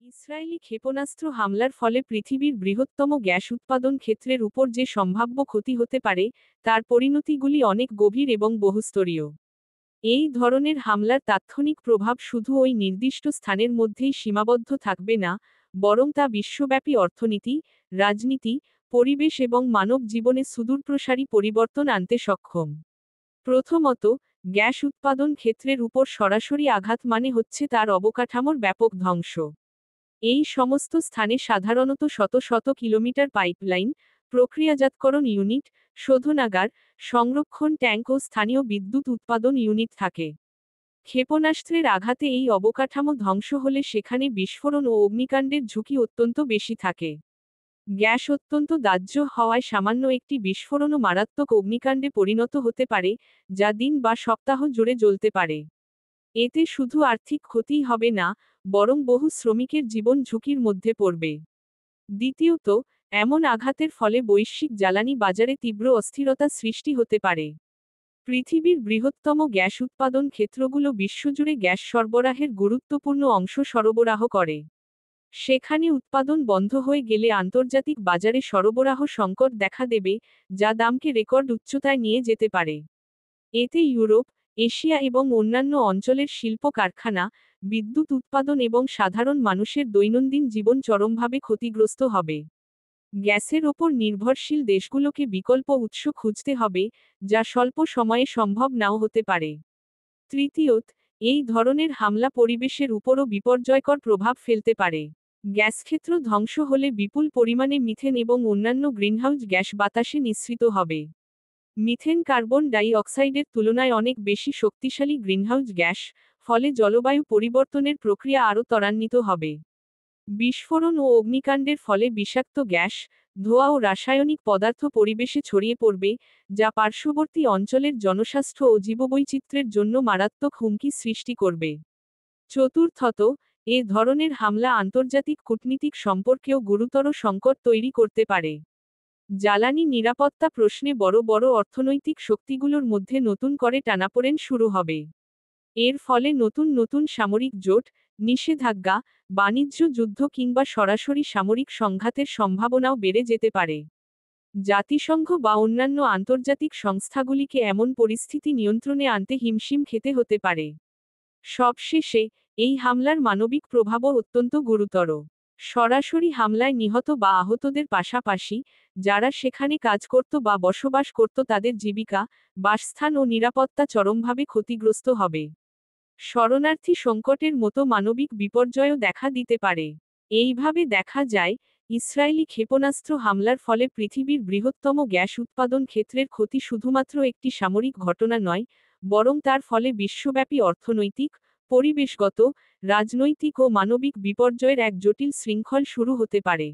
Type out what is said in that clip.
Israeli ক্ষেপণাস্ত্র হামলার ফলে পৃথিবীর বৃহত্তম গ্যাস উৎপাদন ক্ষেত্রের উপর যে সম্ভাব্য ক্ষতি হতে পারে, তার পরিণতিগুলি অনেক গভীর এবং বহুস্তরীয়। এই ধরনের হামলার তাৎক্ষণিক প্রভাব শুধু ওই নির্দিষ্ট স্থানের মধ্যেই সীমাবদ্ধ থাকবে না, বরং তা বিশ্বব্যাপী অর্থনীতি, রাজনীতি, পরিবেশ এবং মানব জীবনে সুদূরপ্রসারী পরিবর্তন আনতে সক্ষম। প্রথমত, গ্যাস উৎপাদন ক্ষেত্রের উপর সরাসরি আঘাত মানে হচ্ছে তার অবকাঠামোর ব্যাপক ধ্বংস। এই সমস্ত স্থানে সাধারণত শত শত কিলোমিটার পাইপলাইন, প্রক্রিয়াজাতকরণ ইউনিট, শোধনাগার, সংরক্ষণ ট্যাঙ্ক ও স্থানীয় বিদ্যুৎ উৎপাদন ইউনিট থাকে। ক্ষেপণাস্ত্রের আঘাতে এই অবকাঠামো ধ্বংস হলে সেখানে বিস্ফোরণ ও অগ্নিকাণ্ডের ঝুঁকি অত্যন্ত বেশি থাকে। গ্যাস অত্যন্ত দাহ্য হওয়ায় সামান্য একটি বিস্ফোরণও মারাত্মক অগ্নিকাণ্ডে পরিণত হতে পারে, যা দিন বা সপ্তাহ জুড়ে জ্বলতে পারে। এতে শুধু আর্থিক ক্ষতিই হবে না, বরং বহু শ্রমিকের জীবন ঝুঁকির মধ্যে পড়বে। দ্বিতীয়ত, এমন আঘাতের ফলে বৈশ্বিক জ্বালানি বাজারে তীব্র অস্থিরতা সৃষ্টি হতে পারে। পৃথিবীর বৃহত্তম গ্যাস উৎপাদন ক্ষেত্রগুলো বিশ্বজুড়ে গ্যাস সরবরাহের গুরুত্বপূর্ণ অংশ সরবরাহ করে। সেখানে উৎপাদন বন্ধ হয়ে গেলে আন্তর্জাতিক বাজারে সরবরাহ সংকট দেখা দেবে, যা দামকে রেকর্ড উচ্চতায় নিয়ে যেতে পারে। এতে ইউরোপ, এশিয়া এবং অন্যান্য অঞ্চলের শিল্প কারখানা, বিদ্যুৎ উৎপাদন এবং সাধারণ মানুষের দৈনন্দিন জীবন চরমভাবে ক্ষতিগ্রস্ত হবে। গ্যাসের ওপর নির্ভরশীল দেশগুলোকে বিকল্প উৎস খুঁজতে হবে, যা স্বল্প সময়ে সম্ভব নাও হতে পারে। তৃতীয়ত, এই ধরনের হামলা পরিবেশের উপরও বিপর্যয়কর প্রভাব ফেলতে পারে। গ্যাসক্ষেত্র ধ্বংস হলে বিপুল পরিমাণে মিথেন এবং অন্যান্য গ্রিনহাউস গ্যাস বাতাসে নিঃসৃত হবে। মিথেন কার্বন ডাই অক্সাইডের তুলনায় অনেক বেশি শক্তিশালী গ্রিনহাউস গ্যাস, ফলে জলবায়ু পরিবর্তনের প্রক্রিয়া আরও ত্বরান্বিত হবে। বিস্ফোরণ ও অগ্নিকাণ্ডের ফলে বিষাক্ত গ্যাস, ধোঁয়া ও রাসায়নিক পদার্থ পরিবেশে ছড়িয়ে পড়বে, যা পার্শ্ববর্তী অঞ্চলের জনস্বাস্থ্য ও জীববৈচিত্র্যের জন্য মারাত্মক হুমকি সৃষ্টি করবে। চতুর্থত, এ ধরনের হামলা আন্তর্জাতিক কূটনীতিক সম্পর্কেও গুরুতর সংকট তৈরি করতে পারে। জ্বালানি নিরাপত্তা প্রশ্নে বড় বড় অর্থনৈতিক শক্তিগুলোর মধ্যে নতুন করে টানাপোড়েন শুরু হবে। এর ফলে নতুন নতুন সামরিক জোট, নিষেধাজ্ঞা, বাণিজ্য যুদ্ধ কিংবা সরাসরি সামরিক সংঘাতের সম্ভাবনাও বেড়ে যেতে পারে। জাতিসংঘ বা অন্যান্য আন্তর্জাতিক সংস্থাগুলিকে এমন পরিস্থিতি নিয়ন্ত্রণে আনতে হিমশিম খেতে হতে পারে। সবশেষে, এই হামলার মানবিক প্রভাবও অত্যন্ত গুরুতর। সরাসরি হামলায় নিহত বা আহতদের পাশাপাশি, যারা সেখানে কাজ করত বা বসবাস করত তাদের জীবিকা, বাসস্থান ও নিরাপত্তা চরমভাবে ক্ষতিগ্রস্ত হবে। শরণার্থী সংকটের মতো মানবিক বিপর্যয়ও দেখা দিতে পারে। এইভাবে দেখা যায়, ইসরায়েলি ক্ষেপণাস্ত্র হামলার ফলে পৃথিবীর বৃহত্তম গ্যাস উৎপাদন ক্ষেত্রের ক্ষতি শুধুমাত্র একটি সামরিক ঘটনা নয়, বরং তার ফলে বিশ্বব্যাপী অর্থনৈতিক, পরিবেশগত, রাজনৈতিক ও মানবিক বিপর্যয়ের এক জটিল শৃঙ্খল শুরু হতে পারে।